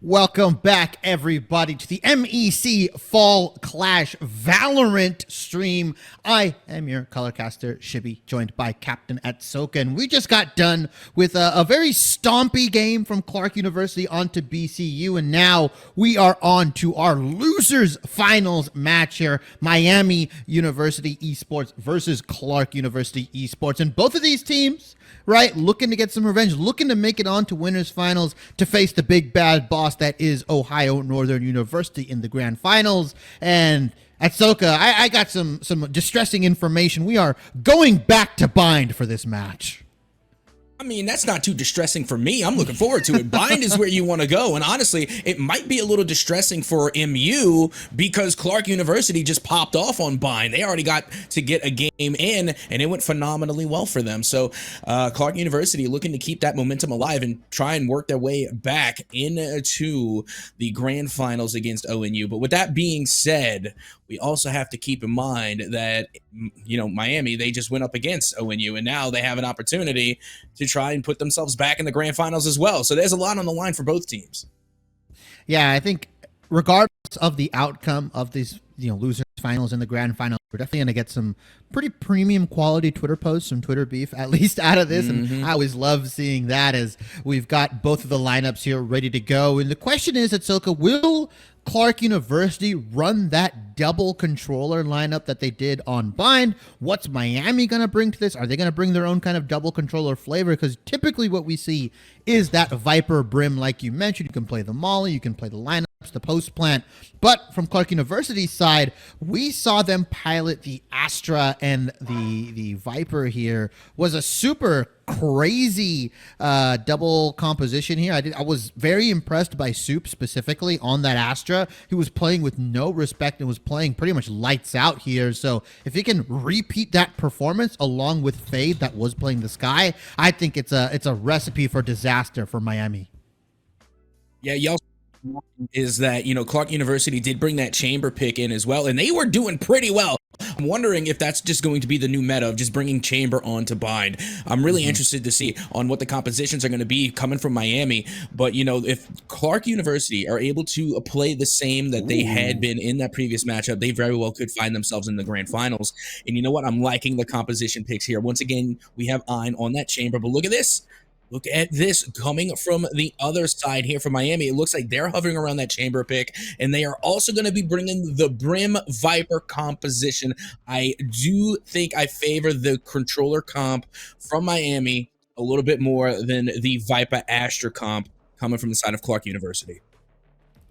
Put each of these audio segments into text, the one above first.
Welcome back, everybody, to the MEC Fall Clash Valorant stream. I am your colorcaster, Shibby, joined by Captain Atsoka, and we just got done with a very stompy game from Clarke University onto BCU, and now we are on to our losers finals match here, Miami University Esports versus Clarke University Esports, and both of these teams, right, looking to get some revenge, looking to make it on to winners finals to face the big bad boss that is Ohio Northern University in the grand finals. And Atsoka, I got some distressing information. We are going back to bind for this match. I mean, that's not too distressing for me. I'm looking forward to it. Bind is where you want to go. And honestly, it might be a little distressing for MU because Clarke University just popped off on Bind. They already got to get a game in, and it went phenomenally well for them. So Clarke University looking to keep that momentum alive and try and work their way back into the grand finals against ONU. But with that being said, we also have to keep in mind that, you know, Miami, they just went up against ONU, and now they have an opportunity to try and put themselves back in the grand finals as well. So there's a lot on the line for both teams. Yeah, I think regardless of the outcome of these, losers finals and the grand final, we're definitely going to get some pretty premium quality Twitter posts, some Twitter beef, at least out of this. And I always love seeing that as we've got both of the lineups here ready to go. And the question is, Atsoka, will Clarke University run that double controller lineup that they did on Bind? What's Miami going to bring to this? Are they going to bring their own kind of double controller flavor? Because typically what we see is that Viper Brim, like you mentioned. You can play the Molly, you can play the lineups, the post plant. But from Clarke University's side, we saw them pilot the Astra, and the Viper here was a super crazy double composition here. I was very impressed by Soup specifically on that Astra. He was playing with no respect and was playing pretty much lights out here. So if he can repeat that performance along with Fade that was playing the Sky, I think it's a recipe for disaster for Miami. Yeah, y'all is that, Clarke University did bring that chamber pick in as well, and they were doing pretty well. I'm wondering if that's just going to be the new meta of just bringing chamber onto Bind. I'm really interested to see on what the compositions are going to be coming from Miami. But, if Clarke University are able to play the same that they had been in that previous matchup, they very well could find themselves in the grand finals. And you know what? I'm liking the composition picks here. Once again, we have Ein on that chamber, but look at this. Look at this coming from the other side here from Miami. It looks like they're hovering around that chamber pick, and they are also going to be bringing the Brim Viper composition. I do think I favor the controller comp from Miami a little bit more than the Viper Astra comp coming from the side of Clarke University.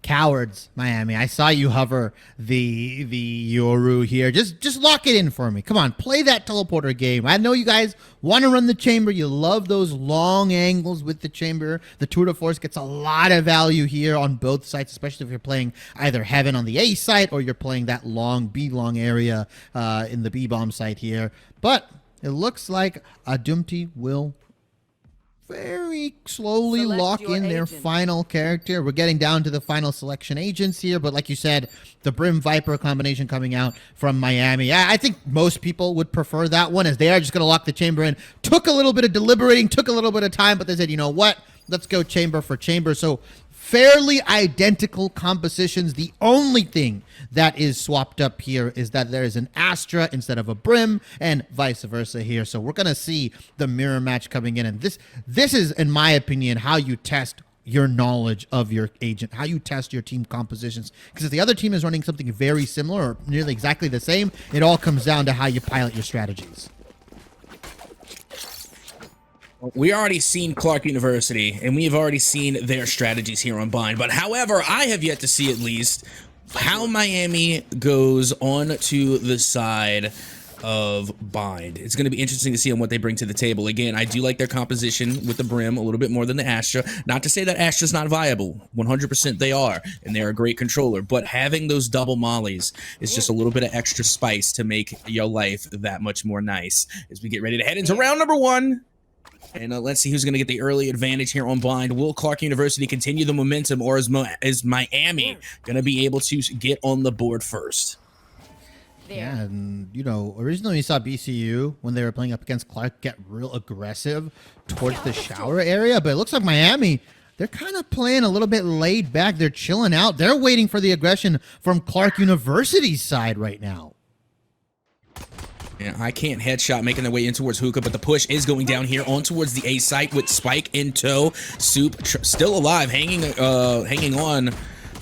Cowards, Miami. I saw you hover the Yoru here. Just lock it in for me. Come on, play that teleporter game. I know you guys want to run the chamber. You love those long angles with the chamber. The tour de force gets a lot of value here on both sides, especially if you're playing either Heaven on the A site or you're playing that long B-long area in the B-bomb site here. But it looks like Adumti will very slowly lock in their final character. We're getting down to the final selection agents here, but like you said, the Brim Viper combination coming out from Miami. I think most people would prefer that one, as they are just going to lock the chamber in. Took a little bit of deliberating, took a little bit of time, but they said, you know what? Let's go chamber for chamber. So fairly identical compositions. The only thing that is swapped up here is that there is an Astra instead of a Brim, and vice versa here. So we're going to see the mirror match coming in. And this is, in my opinion, how you test your knowledge of your agent, how you test your team compositions. Because if the other team is running something very similar or nearly exactly the same, it all comes down to how you pilot your strategies. We already seen Clarke University, and we've already seen their strategies here on Bind. But however, I have yet to see at least how Miami goes on to the side of Bind. It's going to be interesting to see on what they bring to the table. Again, I do like their composition with the Brim a little bit more than the Astra. Not to say that Astra's not viable. 100% they are, and they're a great controller. But having those double mollies is just a little bit of extra spice to make your life that much more nice. As we get ready to head into round number 1. And let's see who's going to get the early advantage here on Bind. Will Clarke University continue the momentum, or is Miami going to be able to get on the board first? Yeah, and originally you saw BCU when they were playing up against Clarke get real aggressive towards the shower area, but it looks like Miami they're kind of playing a little bit laid back. They're chilling out. They're waiting for the aggression from Clarke University's side right now. Yeah, I can't headshot making their way in towards Hookah, but the push is going down here on towards the A site with Spike in tow. Soup still alive, hanging on,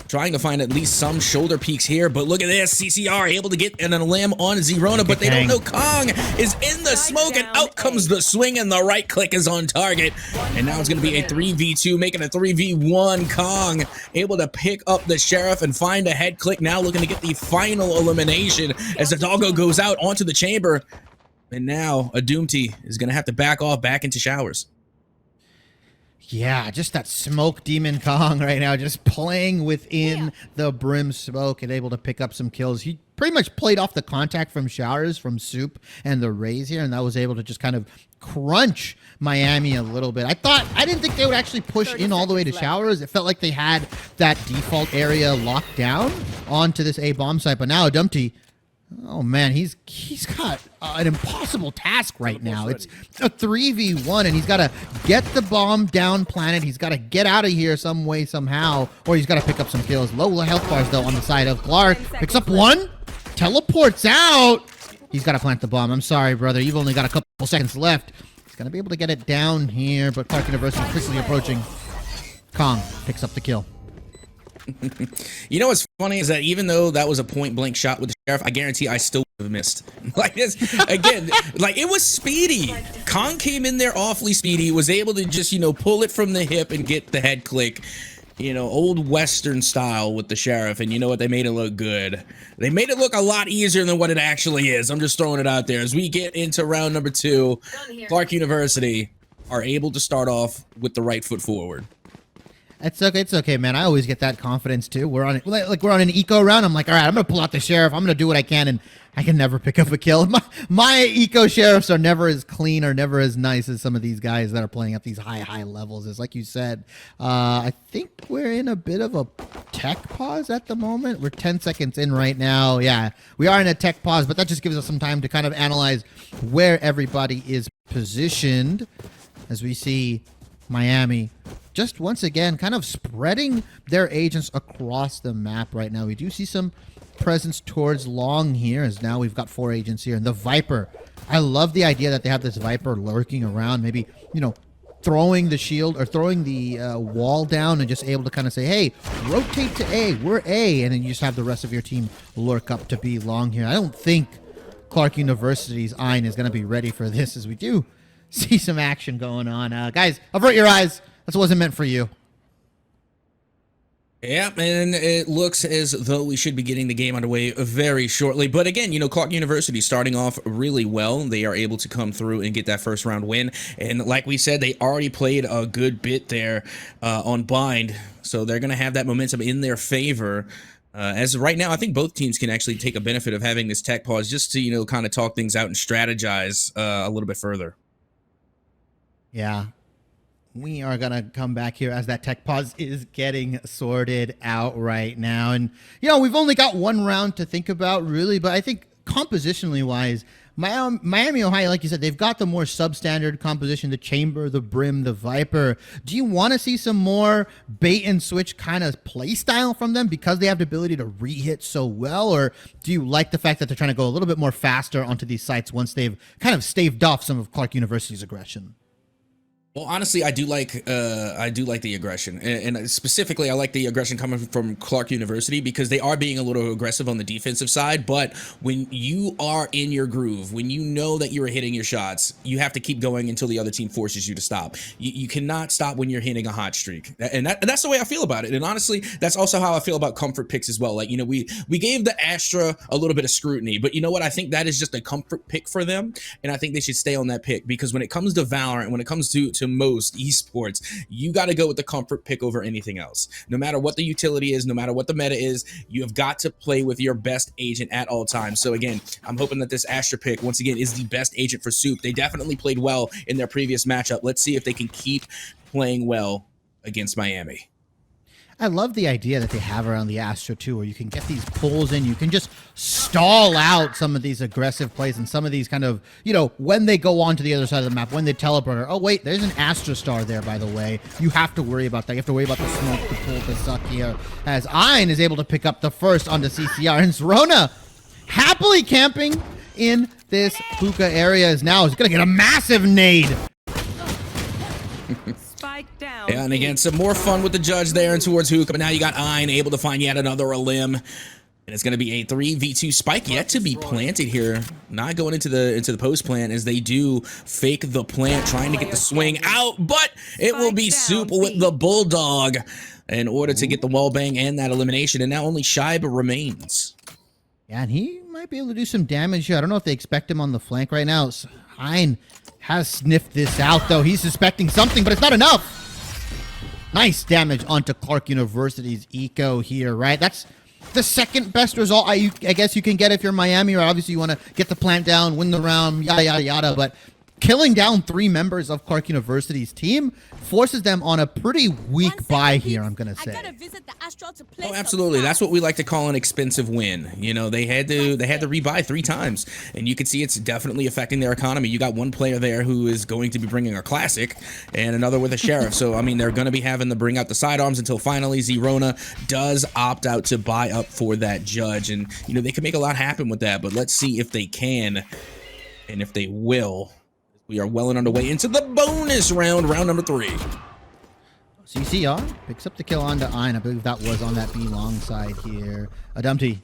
trying to find at least some shoulder peaks here. But look at this, CCR able to get an limb on Zerona, but they don't know Kong is in the smoke, and out comes the swing, and the right click is on target. And now it's going to be a 3v2, making a 3v1. Kong able to pick up the Sheriff and find a head click, now looking to get the final elimination as the doggo goes out onto the chamber. And now Adumti is going to have to back off back into showers. Yeah, just that smoke demon Kong right now, just playing within the brim smoke and able to pick up some kills. He pretty much played off the contact from showers from Soup and the Rays here, and that was able to just kind of crunch Miami a little bit. I didn't think they would actually push in all the way to showers. It felt like they had that default area locked down onto this A bomb site, but now Adumti, oh man, he's got an impossible task right now. It's a 3v1, and he's got to get the bomb down planet. He's got to get out of here some way, somehow, or he's got to pick up some kills. Low health bars, though, on the side of Clarke. Picks up one, teleports out. He's got to plant the bomb. I'm sorry, brother. You've only got a couple seconds left. He's going to be able to get it down here, but Clarke University quickly approaching. Kong picks up the kill. You know what's funny is that even though that was a point-blank shot with the Sheriff, I guarantee I still would have missed. Like this, again, like it was speedy. Kong came in there awfully speedy, was able to just, you know, pull it from the hip and get the head click. You know, old Western style with the Sheriff, and you know what? They made it look good. They made it look a lot easier than what it actually is. I'm just throwing it out there. As we get into round number 2, Clarke University are able to start off with the right foot forward. It's okay. It's okay, man. I always get that confidence too. We're on we're on an eco round. I'm like, all right, I'm gonna pull out the Sheriff. I'm gonna do what I can, and I can never pick up a kill. My eco sheriffs are never as clean or never as nice as some of these guys that are playing at these high levels. As like you said, I think we're in a bit of a tech pause at the moment. We're 10 seconds in right now. Yeah, we are in a tech pause, but that just gives us some time to kind of analyze where everybody is positioned as we see Miami just once again kind of spreading their agents across the map right now. We do see some presence towards long here, as now we've got 4 agents here. And the Viper, I love the idea that they have this Viper lurking around, maybe, you know, throwing the shield or throwing the wall down and just able to kind of say, hey, rotate to A, we're A, and then you just have the rest of your team lurk up to B long here. I don't think Clarke University's Ein is going to be ready for this, as we do see some action going on. Guys, avert your eyes. That wasn't meant for you. Yeah, and it looks as though we should be getting the game underway very shortly. But again, you know, Clarke University starting off really well. They are able to come through and get that first round win. And like we said, they already played a good bit there on Bind. So they're going to have that momentum in their favor. As of right now, I think both teams can actually take a benefit of having this tech pause just to, you know, kind of talk things out and strategize a little bit further. Yeah. We are going to come back here as that tech pause is getting sorted out right now. And, you know, we've only got one round to think about, really. But I think compositionally wise, Miami, Ohio, like you said, they've got the more substandard composition, the Chamber, the Brim, the Viper. Do you want to see some more bait and switch kind of play style from them because they have the ability to re-hit so well? Or do you like the fact that they're trying to go a little bit more faster onto these sites once they've kind of staved off some of Clarke University's aggression? Well, honestly, I do like the aggression, and specifically, I like the aggression coming from Clarke University because they are being a little aggressive on the defensive side. But when you are in your groove, when you know that you're hitting your shots, you have to keep going until the other team forces you to stop. You cannot stop when you're hitting a hot streak, and that's the way I feel about it. And honestly, that's also how I feel about comfort picks as well. Like, you know, we gave the Astra a little bit of scrutiny, but you know what? I think that is just a comfort pick for them, and I think they should stay on that pick because when it comes to Valorant, when it comes to most esports, you got to go with the comfort pick over anything else. No matter what the utility is, no matter what the meta is, you have got to play with your best agent at all times. So again, I'm hoping that this Astra pick, once again, is the best agent for Soup. They definitely played well in their previous matchup. Let's see if they can keep playing well against Miami. I love the idea that they have around the Astra too, where you can get these pulls in, you can just stall out some of these aggressive plays and some of these kind of, you know, when they go on to the other side of the map, when they teleport. Oh wait, there's an Astra star there, by the way. You have to worry about that. You have to worry about the smoke, the pull, the suck here. As Ein is able to pick up the first onto CCR, and Zrona happily camping in this hookah area is now is gonna get a massive nade. Down. Yeah, and again, some more fun with the judge there and towards hookah, but now you got Ein able to find yet another limb. And it's going to be a 3v2 spike yet to be planted here. Not going into the post plant as they do fake the plant, trying to get the swing out, but it will be Soup with the Bulldog in order to get the wall bang and that elimination. And now only Shibe remains. Yeah, and he might be able to do some damage here. I don't know if they expect him on the flank right now. Hein has sniffed this out, though. He's suspecting something, but it's not enough. Nice damage onto Clarke University's eco here, right? That's the second best result I guess you can get if you're Miami, or obviously you want to get the plant down, win the round, yada, yada, yada. But killing down 3 members of Clarke University's team forces them on a pretty weak bye here, I'm going to say. Oh, absolutely. That's what we like to call an expensive win. You know, they had to rebuy 3 times, and you can see it's definitely affecting their economy. You got one player there who is going to be bringing a classic and another with a sheriff. So, I mean, they're going to be having to bring out the sidearms until finally Zrona does opt out to buy up for that judge. And, you know, they can make a lot happen with that, but let's see if they can and if they will. We are well and underway into the bonus round, round number 3. CCR picks up the kill onto Ein. I believe that was on that B long side here. Adumty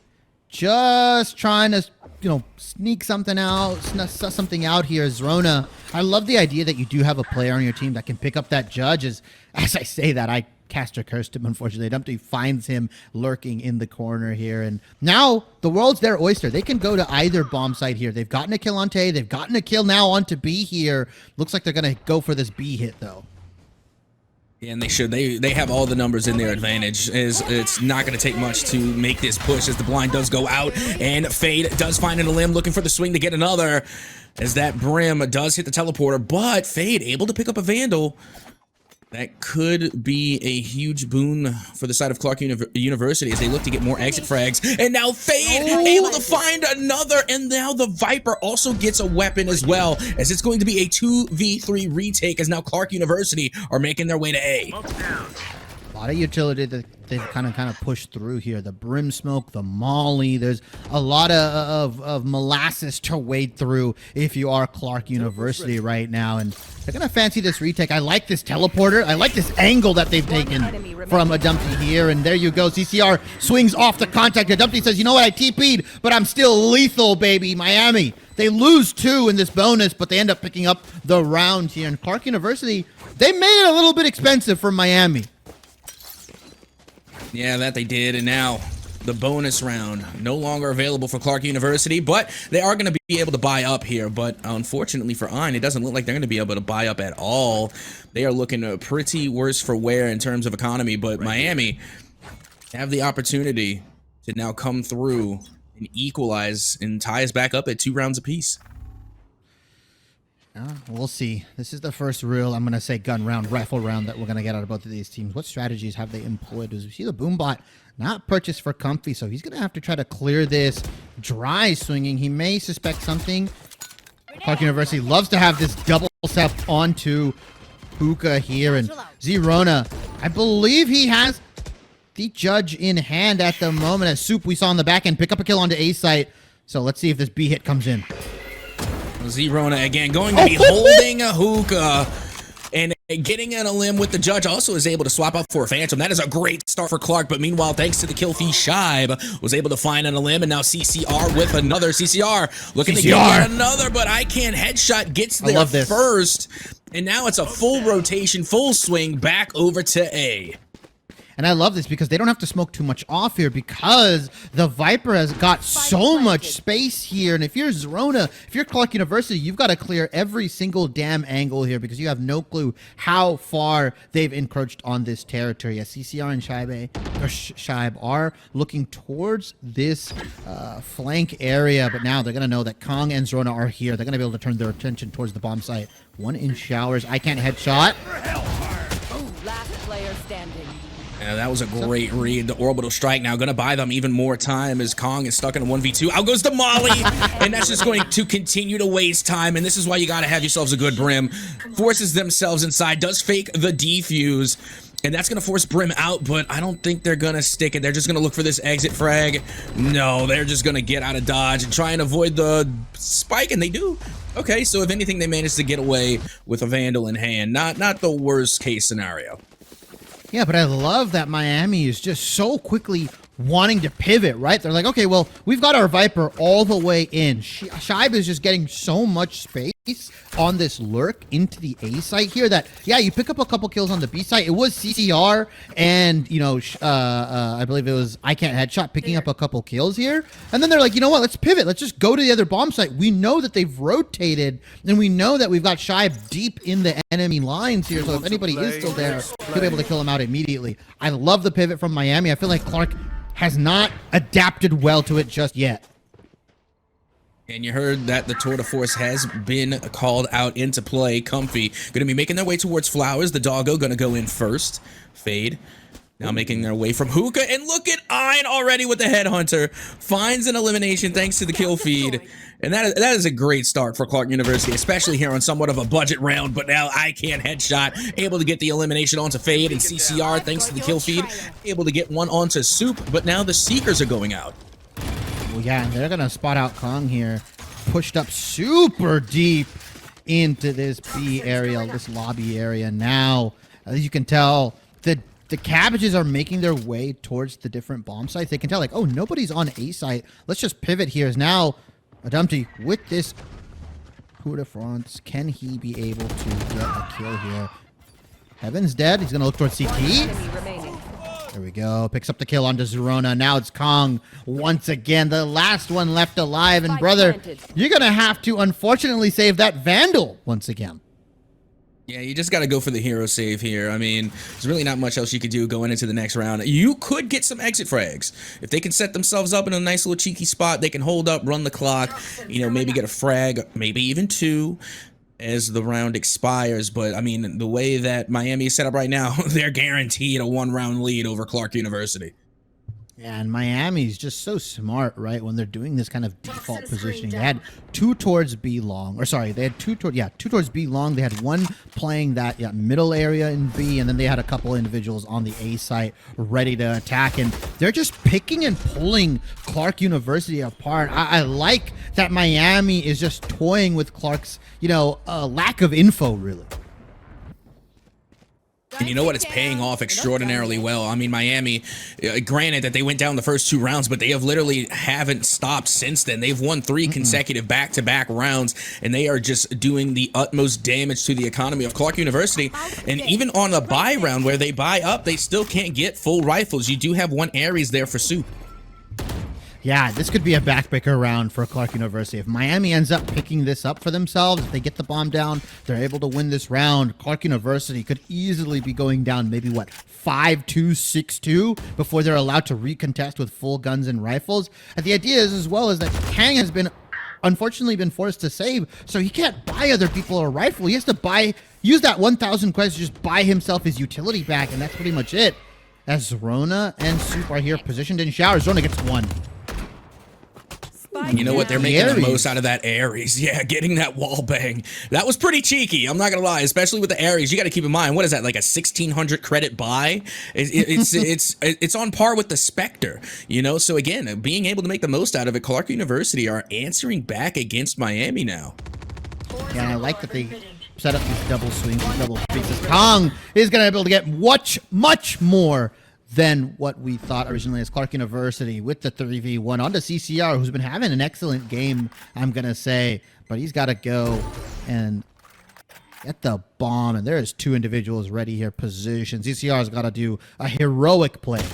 just trying to, you know, sneak something out, suss something out here. Zrona, I love the idea that you do have a player on your team that can pick up that judge. As I say that, I caster cursed him, unfortunately. Adumty finds him lurking in the corner here. And now the world's their oyster. They can go to either bomb site here. They've gotten a kill on Tay. They've gotten a kill now onto B here. Looks like they're going to go for this B hit, though. Yeah, and they should. They have all the numbers in their advantage. It's not going to take much to make this push as the blind does go out, and Fade does find an limb, looking for the swing to get another, as that Brim does hit the teleporter, but Fade able to pick up a Vandal. That could be a huge boon for the side of Clarke University as they look to get more exit frags. And now Fade able to find another, and now the Viper also gets a weapon as well, as it's going to be a 2v3 retake, as now Clarke University are making their way to A. A lot of utility that they've kind of pushed through here. The Brim smoke, the Molly. There's a lot of molasses to wade through if you are Clarke University right now. And they're going to fancy this retake. I like this teleporter. I like this angle that they've taken from Adumty here. And there you go. CCR swings off the contact. Adumty says, you know what? I TP'd, but I'm still lethal, baby. Miami. They lose 2 in this bonus, but they end up picking up the round here. And Clarke University, they made it a little bit expensive for Miami. Yeah, that they did, and now the bonus round no longer available for Clarke University, but they are going to be able to buy up here. But unfortunately for Ein, it doesn't look like they're going to be able to buy up at all. They are looking pretty worse for wear in terms of economy, but Miami have the opportunity to now come through and equalize and tie us back up at 2 rounds apiece. We'll see. This is the first real, I'm going to say, gun round, rifle round that we're going to get out of both of these teams. What strategies have they employed? As we see the Boombot not purchased for Comfy, so he's going to have to try to clear this dry swinging. He may suspect something. Clarke University loves to have this double step onto Hookah here, and Zrona, I believe he has the judge in hand at the moment. As Soup, we saw on the back end, pick up a kill onto A site. So let's see if this B hit comes in. Zrona again going to be holding a hookah and getting on a limb with the judge. Also is able to swap out for a Phantom. That is a great start for Clarke, but meanwhile, thanks to the kill feed, Shibe was able to find on a limb, and now CCR with another. CCR looking to get another, but I Can't Headshot gets there first, and now it's a full rotation, full swing back over to A. And I love this because they don't have to smoke too much off here because the Viper has got so much space here. And if you're Zrona, if you're Clarke University, you've got to clear every single damn angle here because you have no clue how far they've encroached on this territory. Yes, CCR and Shibe are looking towards this flank area, but now they're going to know that Kong and Zrona are here. They're going to be able to turn their attention towards the bomb site. 1 in showers. I Can't Headshot. Last player standing. Yeah, that was a great read. The orbital strike now going to buy them even more time as Kong is stuck in a 1v2. Out goes the Molly, and that's just going to continue to waste time, and this is why you got to have yourselves a good Brim. Forces themselves inside, does fake the defuse, and that's going to force Brim out, but I don't think they're going to stick it. They're just going to look for this exit frag. No, they're just going to get out of dodge and try and avoid the spike, and they do. Okay, so if anything, they managed to get away with a Vandal in hand. Not the worst case scenario. Yeah, but I love that Miami is just so quickly wanting to pivot, right? They're like, okay, well, we've got our Viper all the way in. Shibe is just getting so much space on this lurk into the A site here that, yeah, you pick up a couple kills on the B site. It was CCR and, you know, I believe it was I Can't Headshot picking up a couple kills here. And then they're like, you know what, let's pivot. Let's just go to the other bomb site. We know that they've rotated, and we know that we've got Shibe deep in the enemy lines here. So if anybody is still there, he'll be able to kill him out immediately. I love the pivot from Miami. I feel like Clarke has not adapted well to it just yet. And you heard that the tour de force has been called out into play. Comfy going to be making their way towards Flowers. The doggo going to go in first. Fade now making their way from Hookah. And look at Ein already with the headhunter. Finds an elimination thanks to the kill feed. And that is a great start for Clarke University, especially here on somewhat of a budget round. But now I Can't Headshot, able to get the elimination onto Fade, and CCR, thanks to the kill feed, able to get one onto Soup. But now the Seekers are going out. Well, yeah, and they're going to spot out Kong here. Pushed up super deep into this B area, this lobby area. Now, as you can tell, the cabbages are making their way towards the different bomb sites. They can tell, like, oh, nobody's on A site. Let's just pivot here. Is now Adumty with this coup de France. Can he be able to get a kill here? Heaven's dead. He's going to look towards CT. There we go. Picks up the kill onto Zerona. Now it's Kong once again. The last one left alive. And brother, you're going to have to unfortunately save that Vandal once again. Yeah, you just got to go for the hero save here. I mean, there's really not much else you could do going into the next round. You could get some exit frags. If they can set themselves up in a nice little cheeky spot, they can hold up, run the clock, you know, maybe get a frag, maybe even two as the round expires. But, I mean, the way that Miami is set up right now, they're guaranteed a one-round lead over Clarke University. Yeah, and Miami's just so smart, right? When they're doing this kind of default positioning. They had two towards B long, or sorry, they had two towards B long. They had one playing that middle area in B, and then they had a couple individuals on the A site ready to attack. And they're just picking and pulling Clarke University apart. I like that Miami is just toying with Clarke's, lack of info, really. And you know what? It's paying off extraordinarily well. I mean, Miami, granted that they went down the first two rounds, but they have literally haven't stopped since then. They've won three consecutive back-to-back rounds, and they are just doing the utmost damage to the economy of Clarke University. And even on a buy round where they buy up, they still can't get full rifles. You do have one Ares there for Soup. Yeah, this could be a backbreaker round for Clarke University. If Miami ends up picking this up for themselves, if they get the bomb down, they're able to win this round. Clarke University could easily be going down maybe, 5-2, 6-2 before they're allowed to recontest with full guns and rifles. And the idea is, as well, is that Kang has unfortunately been forced to save, so he can't buy other people a rifle. He has to use that 1,000 quests to just buy himself his utility back, and that's pretty much it. As Zerona and Soup are here positioned in shower, Zerona gets one. You know what? They're making the most out of that Ares. Yeah, getting that wall bang. That was pretty cheeky. I'm not going to lie, especially with the Ares. You got to keep in mind, what is that, like a 1,600 credit buy? It's on par with the Spectre, So again, being able to make the most out of it, Clarke University are answering back against Miami now. Yeah, and I like that they set up these double swings and double pieces. Kong is going to be able to get much more than what we thought originally as Clarke University with the 3v1 onto CCR, who's been having an excellent game, I'm going to say. But he's got to go and get the bomb. And there's two individuals ready here, positioned. CCR's got to do a heroic play.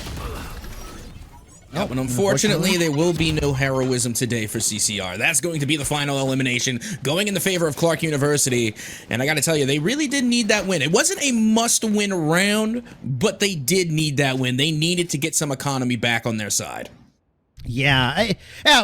But unfortunately, there will be no heroism today for CCR. That's going to be the final elimination, going in the favor of Clarke University. And I got to tell you, they really did need that win. It wasn't a must-win round, but they did need that win. They needed to get some economy back on their side. Yeah,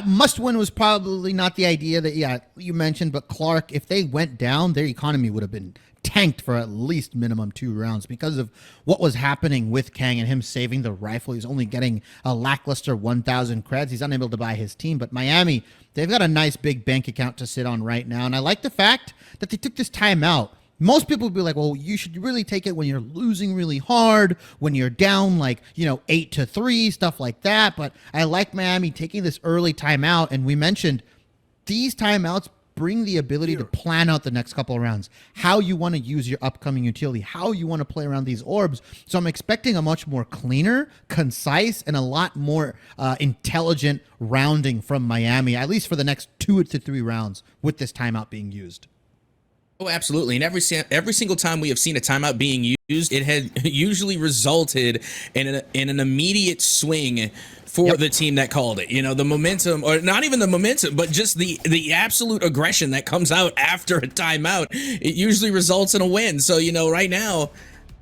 must-win was probably not the idea that, you mentioned, but Clarke, if they went down, their economy would have been tanked for at least minimum 2 rounds because of what was happening with Kang and him saving the rifle. He's only getting a lackluster 1,000 creds. He's unable to buy his team, but Miami, they've got a nice big bank account to sit on right now, and I like the fact that they took this timeout. Most people would be like, well, you should really take it when you're losing really hard, when you're down like, 8-3, stuff like that. But I like Miami taking this early timeout, and we mentioned these timeouts bring the ability to plan out the next couple of rounds, how you want to use your upcoming utility, how you want to play around these orbs. So I'm expecting a much more cleaner, concise, and a lot more intelligent rounding from Miami, at least for the next 2 to 3 rounds with this timeout being used. Oh, absolutely. And every single time we have seen a timeout being used, it had usually resulted in an immediate swing for the team that called it. The momentum, or not even the momentum, but just the absolute aggression that comes out after a timeout, it usually results in a win. So, right now,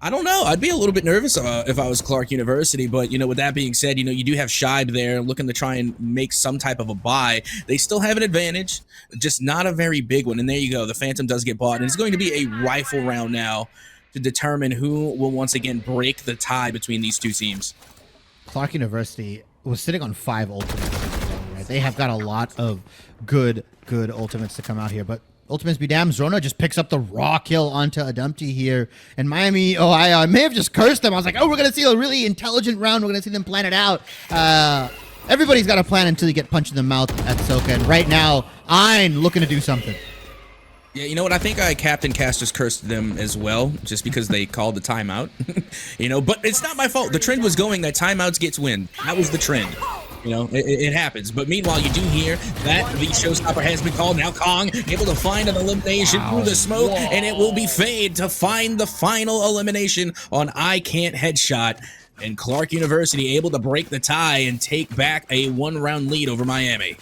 I don't know. I'd be a little bit nervous if I was Clarke University, but with that being said, you do have Shibe there looking to try and make some type of a buy. They still have an advantage, just not a very big one. And there you go. The Phantom does get bought, and it's going to be a rifle round now to determine who will once again break the tie between these two teams. Clarke University was sitting on 5 ultimates, right? They have got a lot of good ultimates to come out here, but ultimates be damned, Zrona just picks up the raw kill onto Adumti here. And Miami, I may have just cursed them. I was like, we're going to see a really intelligent round. We're going to see them plan it out. Everybody's got a plan until you get punched in the mouth at Soka. And right now, I'm looking to do something. Yeah, you know what? I think Captain Casters cursed them as well, just because they called the timeout. But it's not my fault. The trend was going that timeouts gets win. That was the trend. It happens. But meanwhile, you do hear that the showstopper has been called. Now Kong able to find an elimination through the smoke, and it will be Fade to find the final elimination on I Can't Headshot. And Clarke University able to break the tie and take back a 1-round lead over Miami.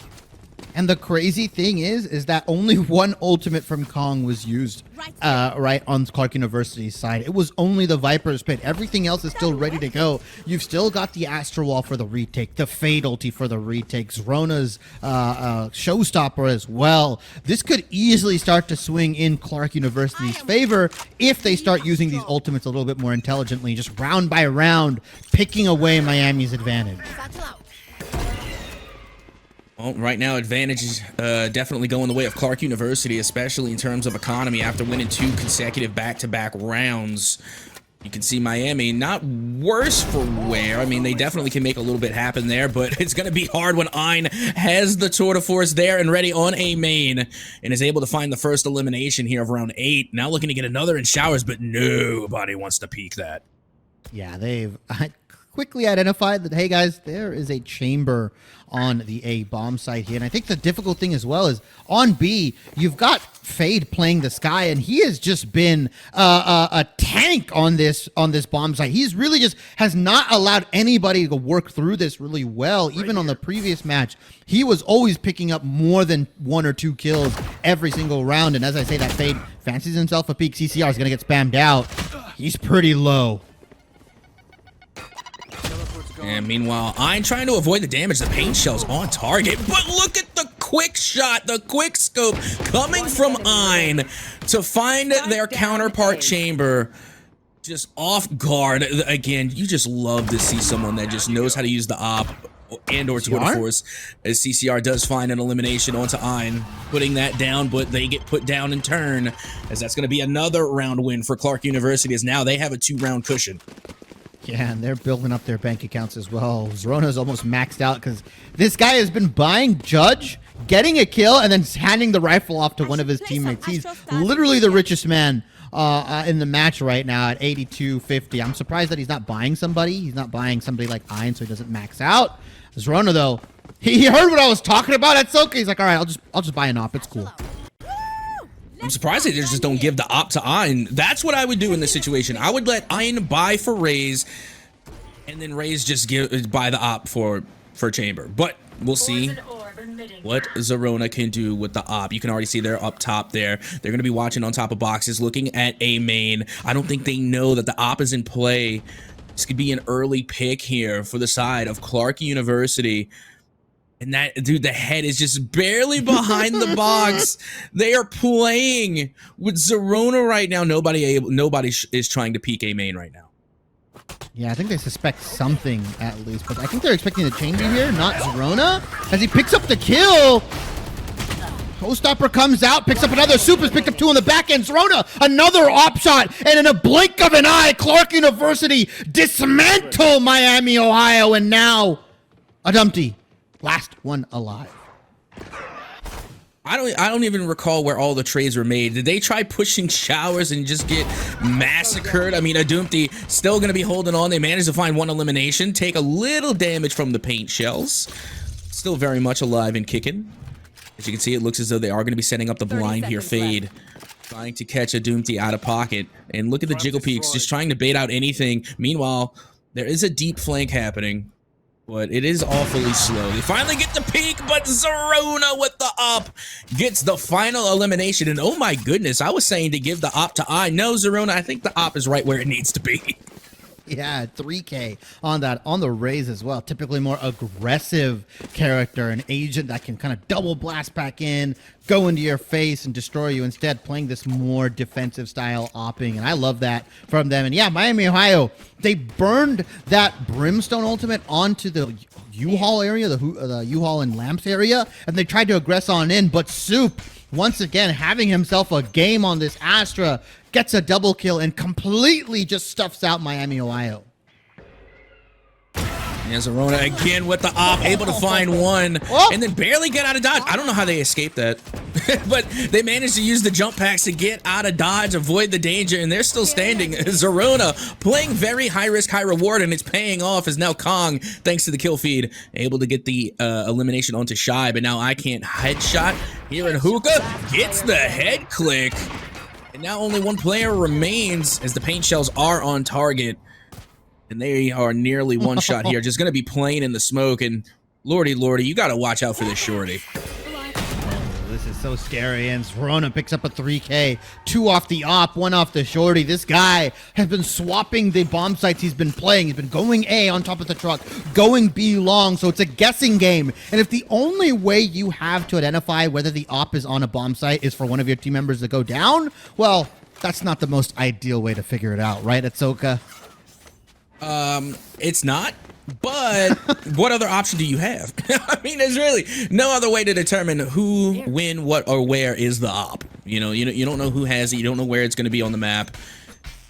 And the crazy thing is that only one ultimate from Kong was used right on Clarke University's side. It was only the Viper's Pit. Everything else is still ready to go. You've still got the Astral Wall for the retake, the Fade ulti for the retake, Zrona's Showstopper as well. This could easily start to swing in Clarke University's favor if they start using these ultimates a little bit more intelligently, just round by round, picking away Miami's advantage. Well, right now, advantage is definitely going the way of Clarke University, especially in terms of economy after winning 2 consecutive back-to-back rounds. You can see Miami not worse for wear. I mean, they definitely can make a little bit happen there, but it's going to be hard when Ein has the tour de force there and ready on a main and is able to find the first elimination here of round 8. Now looking to get another in showers, but nobody wants to peek that. Yeah, they've quickly identified that, hey guys, there is a chamber on the A bomb site here. And I think the difficult thing as well is on B, you've got Fade playing the Sky, and he has just been a tank on this bomb site. He's really just has not allowed anybody to work through this really well. Even on the previous match, he was always picking up more than 1 or 2 kills every single round. And as I say, that Fade fancies himself a peak. CCR is going to get spammed out. He's pretty low. And meanwhile, I'm trying to avoid the damage. The paint shell's on target, but look at the quick shot, the quick scope coming from Ein to find their counterpart chamber just off guard. Again, you just love to see someone that just knows how to use the op and or tour de force, as CCR does find an elimination onto Ein, putting that down, but they get put down in turn, as that's going to be another round win for Clarke University, as now they have a 2-round cushion. Yeah, and they're building up their bank accounts as well. Zrona's almost maxed out because this guy has been buying Judge, getting a kill, and then handing the rifle off to one of his teammates. He's literally the richest man in the match right now at 82.50. I'm surprised that he's not buying somebody. He's not buying somebody like Ein, so he doesn't max out. Zrona, though, he heard what I was talking about. That's okay. He's like, all right, I'll just buy an op. It's cool. I'm surprised they just don't give the op to Ein. That's what I would do in this situation. I would let Ein buy for Raze, and then Raze just buy the op for Chamber. But we'll see what Zerona can do with the op. You can already see they're up top there. They're going to be watching on top of boxes, looking at a main. I don't think they know that the op is in play. This could be an early pick here for the side of Clarke University. And that, dude, the head is just barely behind the box. They are playing with Zerona right now. Nobody is trying to peek A main right now. Yeah, I think they suspect something at least, but I think they're expecting the chamber here, not Zerona, as he picks up the kill. Showstopper comes out, picks up another. Super's picked up 2 on the back end. Zerona, another op shot, and in a blink of an eye, Clarke University dismantle Miami, Ohio, and now a Dumpty. Last one alive. I don't even recall where all the trades were made. Did they try pushing showers and just get massacred? I mean, Adumti still going to be holding on. They managed to find 1 elimination, take a little damage from the paint shells. Still very much alive and kicking. As you can see, it looks as though they are going to be setting up the blind here. Fade trying to catch Adumti out of pocket. And look at the jiggle peaks, just trying to bait out anything. Meanwhile, there is a deep flank happening, but it is awfully slow. They finally get the peak, but Zerona with the op gets the final elimination. And oh my goodness, I was saying to give the op to I. No, Zerona, I think the op is right where it needs to be. Yeah, 3K on that, on the Raze as well. Typically more aggressive character, an agent that can kind of double blast back in, go into your face and destroy you. Instead, playing this more defensive style opping, and I love that from them. And yeah, Miami, Ohio, they burned that Brimstone ultimate onto the U-Haul area, the U-Haul and Lamps area, and they tried to aggress on in, but Soup, once again, having himself a game on this Astra, gets a double kill and completely just stuffs out Miami, Ohio. And Zerona again with the op, able to find 1 and then barely get out of dodge. I don't know how they escaped that, but they managed to use the jump packs to get out of dodge, avoid the danger, and they're still standing. Zerona playing very high risk, high reward, and it's paying off as now Kong, thanks to the kill feed, able to get the elimination onto Shy, but now I can't headshot here in Hookah, gets the head click. And now only 1 player remains as the paint shells are on target. And they are nearly 1 shot here. Just going to be playing in the smoke. And lordy, you got to watch out for this shorty. Oh, this is so scary. And Zerona picks up a 3K. 2 off the op, 1 off the shorty. This guy has been swapping the bomb sites he's been playing. He's been going A on top of the truck, going B long. So it's a guessing game. And if the only way you have to identify whether the op is on a bomb site is for one of your team members to go down, well, that's not the most ideal way to figure it out, right, Atsoka? It's not, but what other option do you have? I mean, there's really no other way to determine who, when, what, or where is the op. You know, you don't know who has it. You don't know where it's going to be on the map.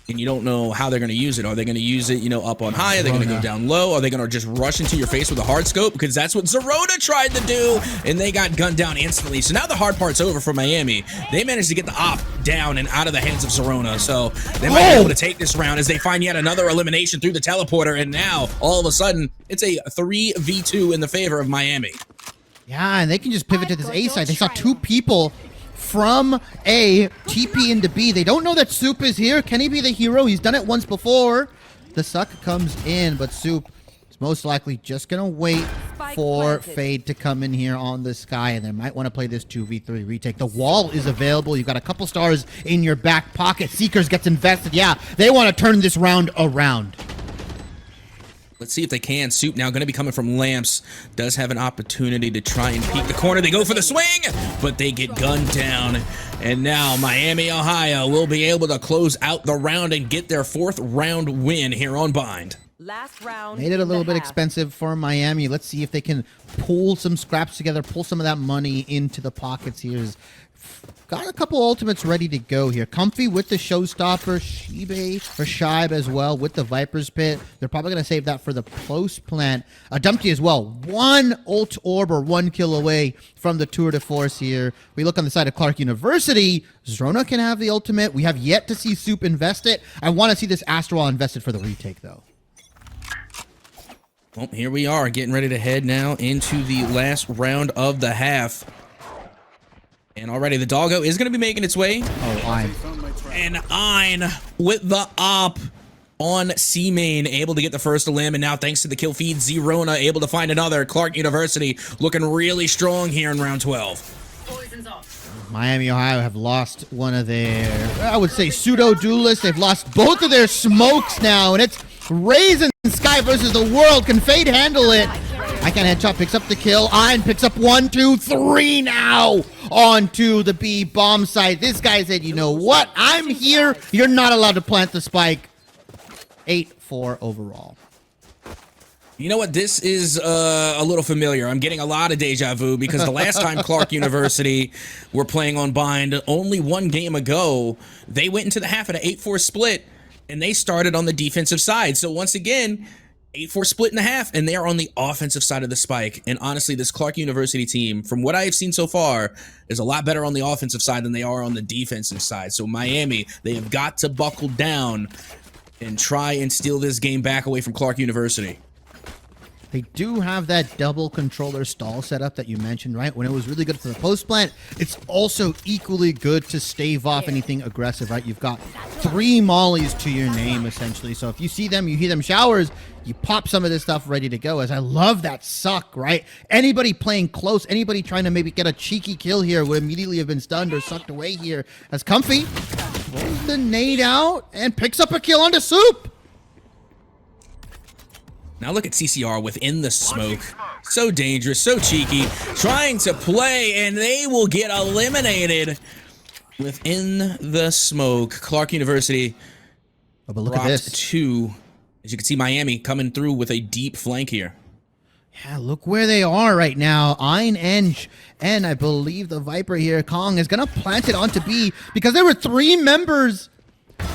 And you don't know how they're going to use it. Are they going to use it, up on high? Are they going to go down low? Are they going to just rush into your face with a hard scope? Because that's what Zerona tried to do, and they got gunned down instantly. So now the hard part's over for Miami. They managed to get the op down and out of the hands of Zerona. So they might be able to take this round as they find yet another elimination through the teleporter. And now, all of a sudden, it's a 3v2 in the favor of Miami. Yeah, and they can just pivot to this A side. They saw 2 people from A, TP into B. They don't know that Soup is here. Can he be the hero? He's done it once before. The suck comes in, but Soup is most likely just going to wait for Fade to come in here on the Sky, and they might want to play this 2v3 retake. The wall is available. You've got a couple stars in your back pocket. Seekers gets invested. Yeah, they want to turn this round around. Let's see if they can. Soup now going to be coming from Lamps. Does have an opportunity to try and peek the corner. They go for the swing, but they get gunned down. And now Miami, Ohio will be able to close out the round and get their 4th round win here on Bind. Last round. Made it a little bit expensive for Miami. Let's see if they can pull some scraps together, pull some of that money into the pockets here. Got a couple ultimates ready to go here. Comfy with the Showstopper, Shibe as well with the Viper's Pit. They're probably going to save that for the close plant. Dumpty as well. 1 ult orb or 1 kill away from the tour de force here. We look on the side of Clarke University. Zerona can have the ultimate. We have yet to see Soup invest it. I want to see this Astral invested for the retake, though. Well, here we are getting ready to head now into the last round of the half. And already the doggo is going to be making its way. Oh, Ein. And Ein with the op on C main, able to get the first elim. And now thanks to the kill feed, Zerona able to find another. Clarke University looking really strong here in round 12. Miami, Ohio have lost one of their, I would say, pseudo-duelists. They've lost both of their smokes now. And it's Raze and Sky versus the world. Can Fade handle it? I can headshot, picks up the kill. Iron picks up 1, 2, 3 now onto the B bomb site. This guy said, you know what? I'm here. You're not allowed to plant the spike. 8-4 overall. You know what? This is a little familiar. I'm getting a lot of deja vu because the last time Clarke University were playing on Bind, only one game ago, they went into the half at an 8-4 split, and they started on the defensive side. So once again, 8-4 split in the half, and they are on the offensive side of the spike. And honestly, this Clarke University team, from what I have seen so far, is a lot better on the offensive side than they are on the defensive side. So Miami, they have got to buckle down and try and steal this game back away from Clarke University. They do have that double controller stall setup that you mentioned, right? When it was really good for the post plant, it's also equally good to stave off anything aggressive, right? You've got 3 mollies to your name, essentially. So if you see them, you hear them showers, you pop some of this stuff ready to go. As I love that suck, right? Anybody playing close, anybody trying to maybe get a cheeky kill here would immediately have been stunned or sucked away here. As Comfy rolls the nade out and picks up a kill onto Soup. Now look at CCR within the smoke. So dangerous, so cheeky, trying to play, and they will get eliminated within the smoke. Clarke University but look at this. 2. As you can see, Miami coming through with a deep flank here. Yeah, look where they are right now. Ein Eng, and I believe the Viper here, Kong, is going to plant it onto B because there were 3 members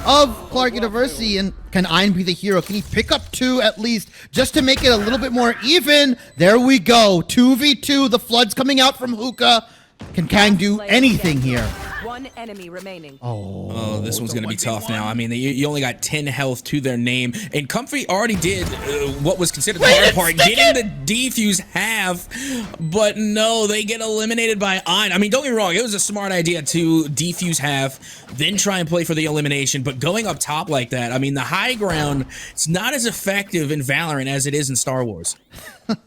of Clarke University, and can Ein be the hero? Can he pick up 2 at least just to make it a little bit more even? There we go, 2v2, the flood's coming out from Hookah. Can Kang do anything here? One enemy remaining. Oh, this one's gonna be tough now. I mean, you only got 10 health to their name, and Comfy already did what was considered the hard part, getting the defuse half, but no, they get eliminated by Ein. I mean, don't get me wrong, it was a smart idea to defuse half, then try and play for the elimination, but going up top like that, I mean, the high ground, it's not as effective in Valorant as it is in Star Wars.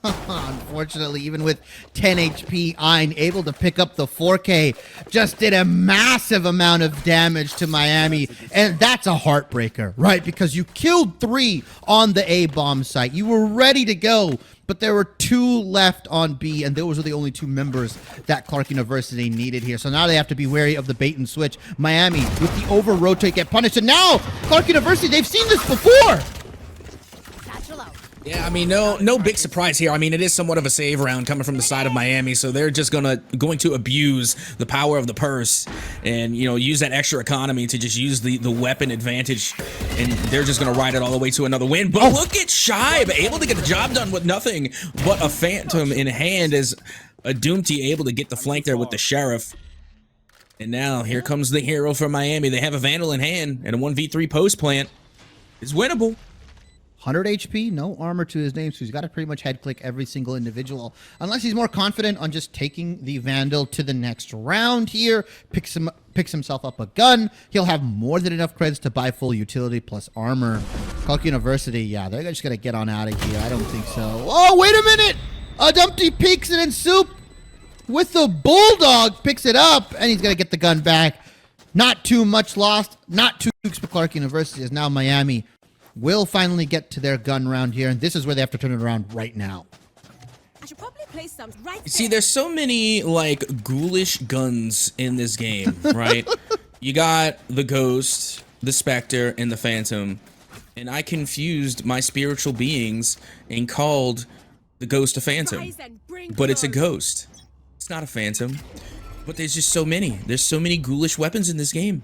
Unfortunately, even with 10 HP, Ein able to pick up the 4K, just did a massive amount of damage to Miami, and that's a heartbreaker, right? Because you killed 3 on the A-bomb site. You were ready to go, but there were 2 left on B, and those are the only 2 members that Clarke University needed here. So now they have to be wary of the bait and switch. Miami, with the over-rotate, get punished, and now Clarke University, they've seen this before! Yeah, I mean, no big surprise here. I mean, it is somewhat of a save round coming from the side of Miami, so they're just going to abuse the power of the purse and, you know, use that extra economy to just use the weapon advantage, and they're just going to ride it all the way to another win. But look at Shibe, able to get the job done with nothing but a Phantom in hand, as a Doomty able to get the flank there with the Sheriff. And now here comes the hero for Miami. They have a Vandal in hand, and a 1v3 post plant is winnable. 100 HP, no armor to his name, so he's got to pretty much head click every single individual. Unless he's more confident on just taking the Vandal to the next round here, picks himself up a gun, he'll have more than enough credits to buy full utility plus armor. Clarke University, yeah, they're just going to get on out of here. I don't think so. Oh, wait a minute! A Dumpty peeks it in Soup with the Bulldog, picks it up, and he's going to get the gun back. Not too much lost, not too much for Clarke University, as now Miami will finally get to their gun round here, and this is where they have to turn it around right now. I should probably place some right there. See, there's so many, like, ghoulish guns in this game, right? You got the Ghost, the Spectre, and the Phantom, and I confused my spiritual beings and called the Ghost a Phantom. But it's a Ghost. It's not a Phantom. But there's just so many. There's so many ghoulish weapons in this game.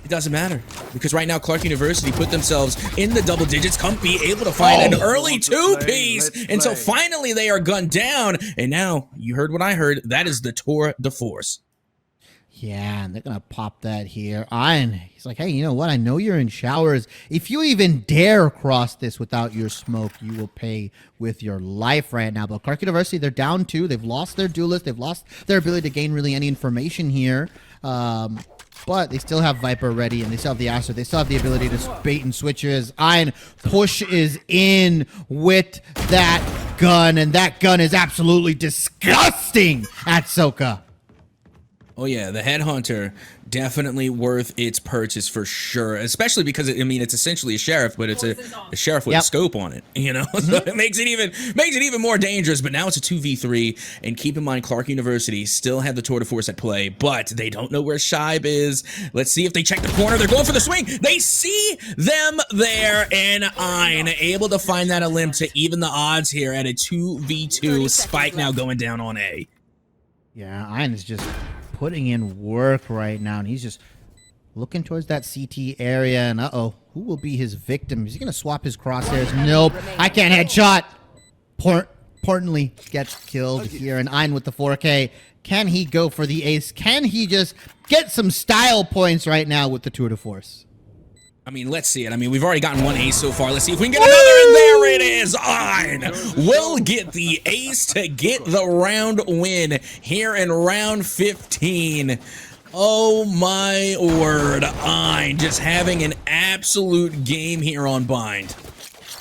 It doesn't matter, because right now Clarke University put themselves in the double digits. Comfy able to find an early 2-piece, and so finally they are gunned down. And now, you heard what I heard, that is the tour de force. Yeah, and they're going to pop that here. He's like, hey, you know what? I know you're in showers. If you even dare cross this without your smoke, you will pay with your life right now. But Clarke University, they're down 2. They've lost their duelist. They've lost their ability to gain really any information here. But they still have Viper ready, and they still have the Aster. They still have the ability to bait and switches. Ein pushes in with that gun, and that gun is absolutely disgusting at Soka. Oh yeah, the Headhunter, definitely worth its purchase for sure. Especially because I mean it's essentially a sheriff, but it's a sheriff with a scope on it. You know, so it makes it even more dangerous. But now it's a 2v3, and keep in mind Clarke University still have the tour de force at play, but they don't know where Shibe is. Let's see if they check the corner. They're going for the swing. They see them there, and Ein able to find that a limb to even the odds here at a 2v2. Spike now going down on A. Yeah, Ein is just putting in work right now, and he's just looking towards that CT area, and who will be his victim? Is he gonna swap his crosshairs? Nope, I can't headshot. Importantly, gets killed here, and Ein with the 4K. Can he go for the ace? Can he just get some style points right now with the tour de force? I mean, let's see it. I mean, we've already gotten one ace so far. Let's see if we can get another, and there it is. Ein will get the ace to get the round win here in round 15. Oh my word, Ein just having an absolute game here on Bind.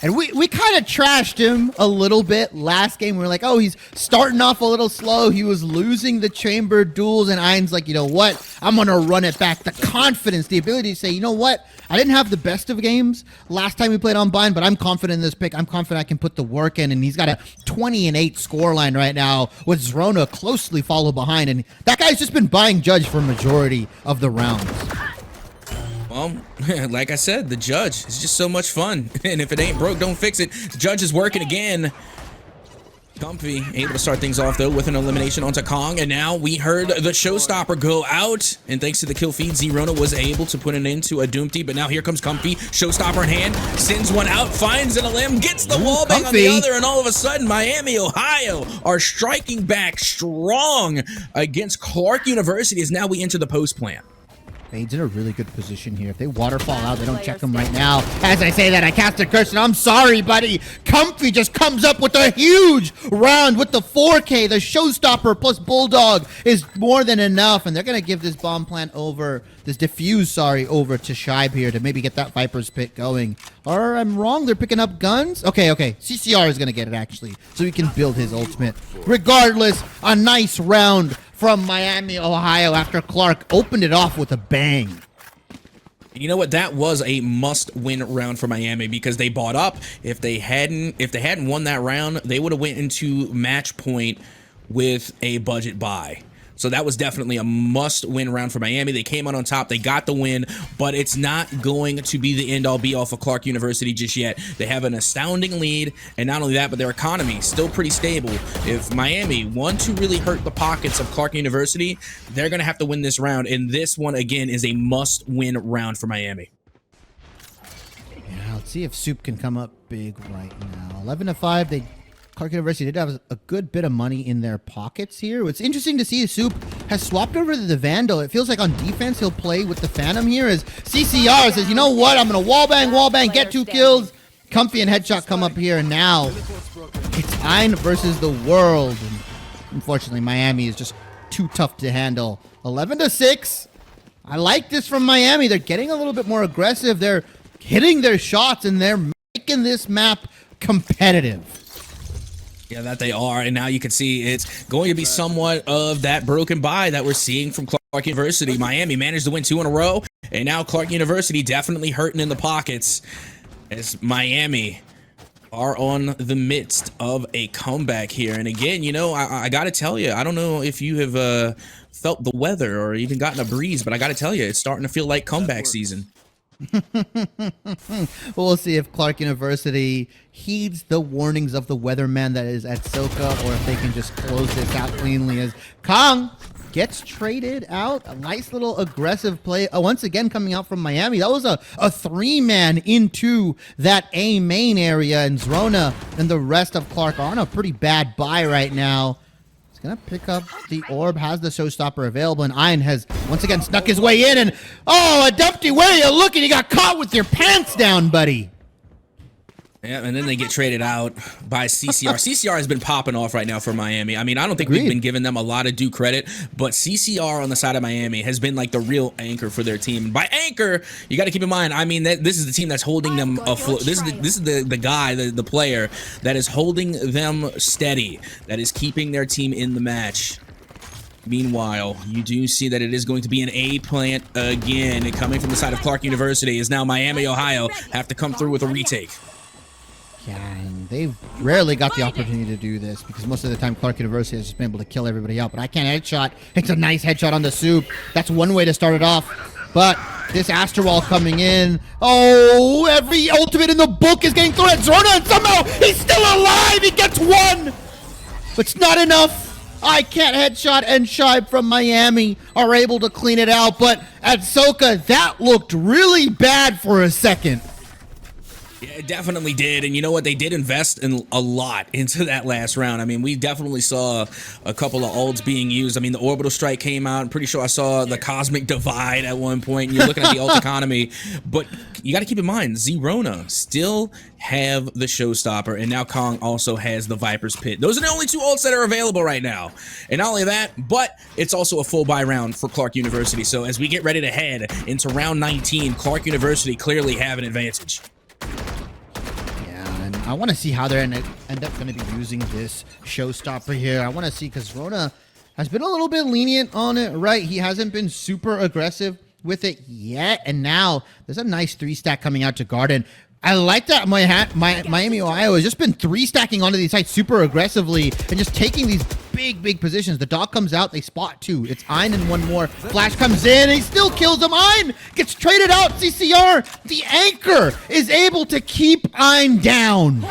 And we kind of trashed him a little bit last game. We were like, oh, he's starting off a little slow. He was losing the chamber duels, and Ein's like, you know what? I'm going to run it back. The confidence, the ability to say, you know what? I didn't have the best of games last time we played on Bind, but I'm confident in this pick. I'm confident I can put the work in, and he's got a 20-8 scoreline right now with Zrona closely followed behind, and that guy's just been buying Judge for majority of the rounds. Well, like I said, the Judge is just so much fun. And if it ain't broke, don't fix it. The Judge is working again. Comfy able to start things off, though, with an elimination onto Kong. And now we heard the Showstopper go out. And thanks to the kill feed, Zerona was able to put an end to a Doomty. But now here comes Comfy. Showstopper in hand. Sends one out. Finds an limb. Gets the wall bang on the other. And all of a sudden, Miami, Ohio are striking back strong against Clarke University as now we enter the post plan. Fade's in a really good position here. If they waterfall out, they don't check him right now. As I say that, I cast a curse, and I'm sorry, buddy. Comfy just comes up with a huge round with the 4K. The Showstopper plus Bulldog is more than enough, and they're going to give this bomb plant over, this diffuse, over to Shibe here to maybe get that Viper's Pit going. Or I'm wrong, they're picking up guns? Okay. CCR is going to get it, actually, so he can build his ultimate. Regardless, a nice round from Miami, Ohio, after Clarke opened it off with a bang. You know what? That was a must-win round for Miami because they bought up. If they hadn't won that round, they would have went into match point with a budget buy. So that was definitely a must-win round for Miami. They came out on top. They got the win, but it's not going to be the end-all be-all for Clarke University just yet. They have an astounding lead, and not only that, but their economy still pretty stable. If Miami want to really hurt the pockets of Clarke University, they're going to have to win this round, and this one, again, is a must-win round for Miami. Yeah, let's see if Soup can come up big right now. 11-5, Clarke University did have a good bit of money in their pockets here. It's interesting to see Soup has swapped over to the Vandal. It feels like on defense he'll play with the Phantom here as CCR says, you know what, I'm going to wallbang, get 2 kills. Comfy and Headshot come up here, and now it's Ein versus the world. And unfortunately, Miami is just too tough to handle. 11-6. I like this from Miami. They're getting a little bit more aggressive. They're hitting their shots, and they're making this map competitive. Yeah, that they are, and now you can see it's going to be somewhat of that broken buy that we're seeing from Clarke University. Miami managed to win 2 in a row, and now Clarke University definitely hurting in the pockets as Miami are on the midst of a comeback here. And again, you know, I got to tell you, I don't know if you have felt the weather or even gotten a breeze, but I got to tell you, it's starting to feel like comeback season. We'll see if Clarke University heeds the warnings of the weatherman that is at Soka, or if they can just close this out cleanly as Kong gets traded out. A nice little aggressive play once again coming out from Miami. That was a 3-man into that A main area, and Zrona and the rest of Clarke are on a pretty bad buy right now. Gonna pick up the orb, has the Showstopper available, and Ein has once again snuck his way in, and a Dumpty, where are you looking? You got caught with your pants down, buddy. Yeah, and then they get traded out by CCR. CCR has been popping off right now for Miami. I mean, I don't think we've been giving them a lot of due credit, but CCR on the side of Miami has been like the real anchor for their team. By anchor, you got to keep in mind, I mean, this is the team that's holding them afloat. This is the guy, the player that is holding them steady, that is keeping their team in the match. Meanwhile, you do see that it is going to be an A plant again. Coming from the side of Clarke University is now Miami, Ohio, have to come through with a retake. Yeah, and they've rarely got the opportunity to do this because most of the time Clarke University has just been able to kill everybody out. But I can't headshot. It's a nice headshot on the soup. That's one way to start it off. But this Astro Wall coming in. Oh, every ultimate in the book is getting thrown at Zorna, and somehow he's still alive. He gets one. But it's not enough. I can't headshot, and Shibe from Miami are able to clean it out. But at Soka, that looked really bad for a second. Yeah, it definitely did. And you know what? They did invest in a lot into that last round. I mean, we definitely saw a couple of ults being used. I mean, the Orbital Strike came out. I'm pretty sure I saw the Cosmic Divide at one point. And you're looking at the ult economy. But you got to keep in mind, Zerona still have the Showstopper. And now Kong also has the Viper's Pit. Those are the only two ults that are available right now. And not only that, but it's also a full buy round for Clarke University. So as we get ready to head into round 19, Clarke University clearly have an advantage. I want to see how they're end up going to be using this Showstopper here. I want to see because Rona has been a little bit lenient on it, right? He hasn't been super aggressive with it yet. And now there's a nice 3-stack coming out to Garden. I like that Miami, Ohio has just been 3-stacking onto these sites super aggressively and just taking these big positions. The dog comes out, they spot 2. It's Ein and one more. Flash comes in, and he still kills him. Ein gets traded out. CCR, the anchor, is able to keep Ein down.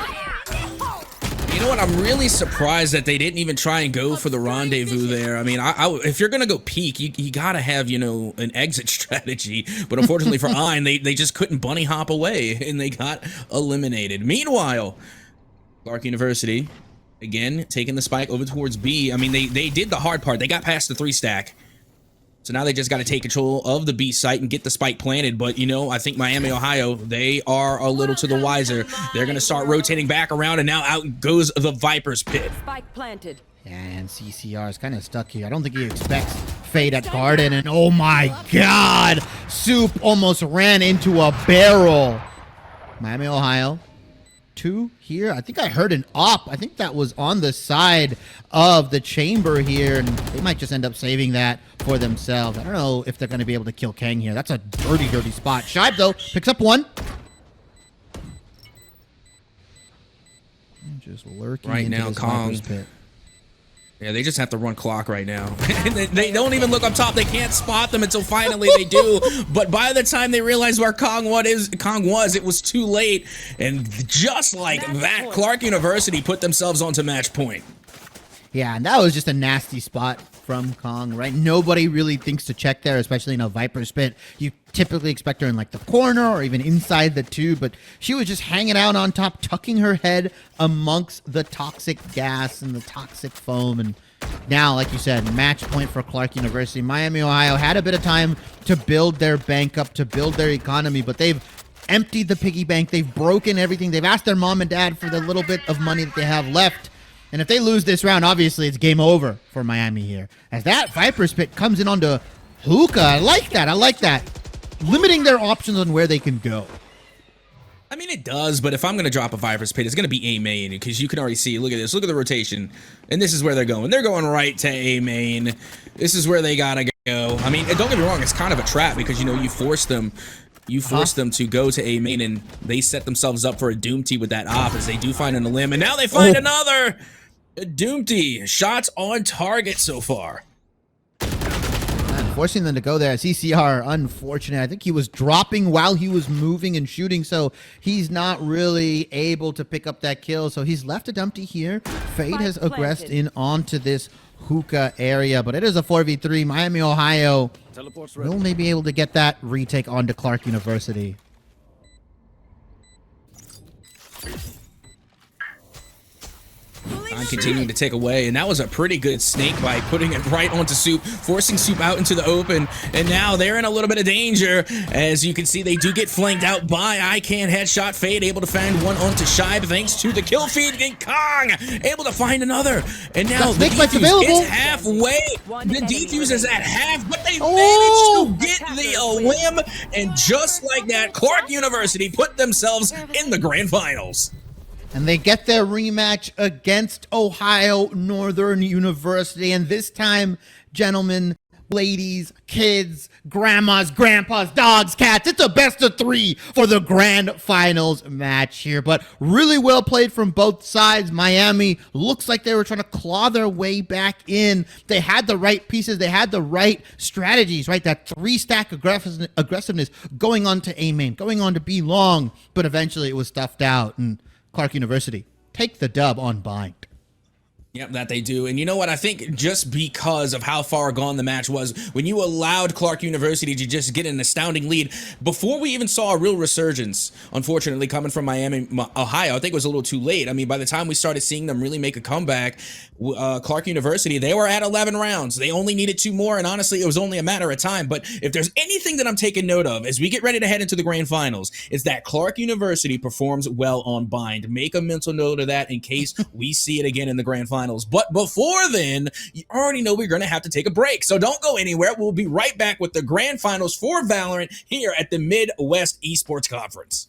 You know what? I'm really surprised that they didn't even try and go for the rendezvous there. I mean, if you're gonna go peek, you gotta have, you know, an exit strategy. But unfortunately for Ein, they just couldn't bunny hop away, and they got eliminated. Meanwhile, Clarke University again taking the spike over towards B. I mean, they did the hard part. They got past the 3-stack. So now they just got to take control of the B site and get the spike planted. But, you know, I think Miami, Ohio, they are a little to the wiser. They're going to start rotating back around, and now out goes the Viper's Pit. Spike planted. Yeah, and CCR is kind of stuck here. I don't think he expects Fade at Garden. And oh my God, Soup almost ran into a barrel. Miami, Ohio. 2 here. I think I heard an op. I think that was on the side of the chamber here, and they might just end up saving that for themselves. I don't know if they're going to be able to kill Kang here. That's a dirty spot. Shibe, though, picks up 1. Just lurking right into now, this Kong. Viper's Pit. Yeah, they just have to run clock right now. They don't even look up top. They can't spot them until finally they do. But by the time they realize where Kong was, it was too late. And just like that, Clarke University put themselves onto match point. Yeah, and that was just a nasty spot from Kong, right? Nobody really thinks to check there, especially in a Viper's Pit. You typically expect her in like the corner or even inside the tube, but she was just hanging out on top, tucking her head amongst the toxic gas and the toxic foam. And now, like you said, match point for Clarke University. Miami, Ohio had a bit of time to build their bank up, to build their economy, but they've emptied the piggy bank. They've broken everything. They've asked their mom and dad for the little bit of money that they have left. And if they lose this round, obviously it's game over for Miami here. As that Viper's Pit comes in onto Hookah. I like that. I like that. Limiting their options on where they can go. I mean, it does, but if I'm going to drop a Viper's Pit, it's going to be A main, because you can already see, look at this, look at the rotation, and this is where they're going. They're going right to A main. This is where they got to go. I mean, don't get me wrong, it's kind of a trap, because, you know, you force them to go to A main, and they set themselves up for a Doomty with that op, as they do find an limb, and now they find another Doomty. Shots on target so far. Forcing them to go there. CCR, unfortunate. I think he was dropping while he was moving and shooting, so he's not really able to pick up that kill. So he's left a Dumpty here. Fade has aggressed in onto this Hookah area, but it is a 4v3. Miami, Ohio will maybe able to get that retake onto Clarke University. I'm continuing to take away, and that was a pretty good snake bite, putting it right onto Soup, forcing Soup out into the open, and now they're in a little bit of danger. As you can see, they do get flanked out by I Can't Headshot. Fade able to find one onto Shibe thanks to the kill feed, and Kong able to find another. And now the defuse is halfway. The defuse is at half, but they managed to get the limb, and just like that, Clarke University put themselves in the grand finals. And they get their rematch against Ohio Northern University. And this time, gentlemen, ladies, kids, grandmas, grandpas, dogs, cats, it's a best of 3 for the grand finals match here. But really well played from both sides. Miami looks like they were trying to claw their way back in. They had the right pieces. They had the right strategies, right? That 3-stack aggressiveness going on to A main, going on to B long. But eventually it was stuffed out. And Clarke University take the dub on Bind. Yep, that they do. And you know what? I think just because of how far gone the match was, when you allowed Clarke University to just get an astounding lead, before we even saw a real resurgence, unfortunately, coming from Miami, Ohio, I think it was a little too late. I mean, by the time we started seeing them really make a comeback, Clarke University, they were at 11 rounds. They only needed 2 more, and honestly, it was only a matter of time. But if there's anything that I'm taking note of as we get ready to head into the grand finals, is that Clarke University performs well on Bind. Make a mental note of that in case we see it again in the grand finals. But before then, you already know we're going to have to take a break. So don't go anywhere. We'll be right back with the grand finals for Valorant here at the Midwest Esports Conference.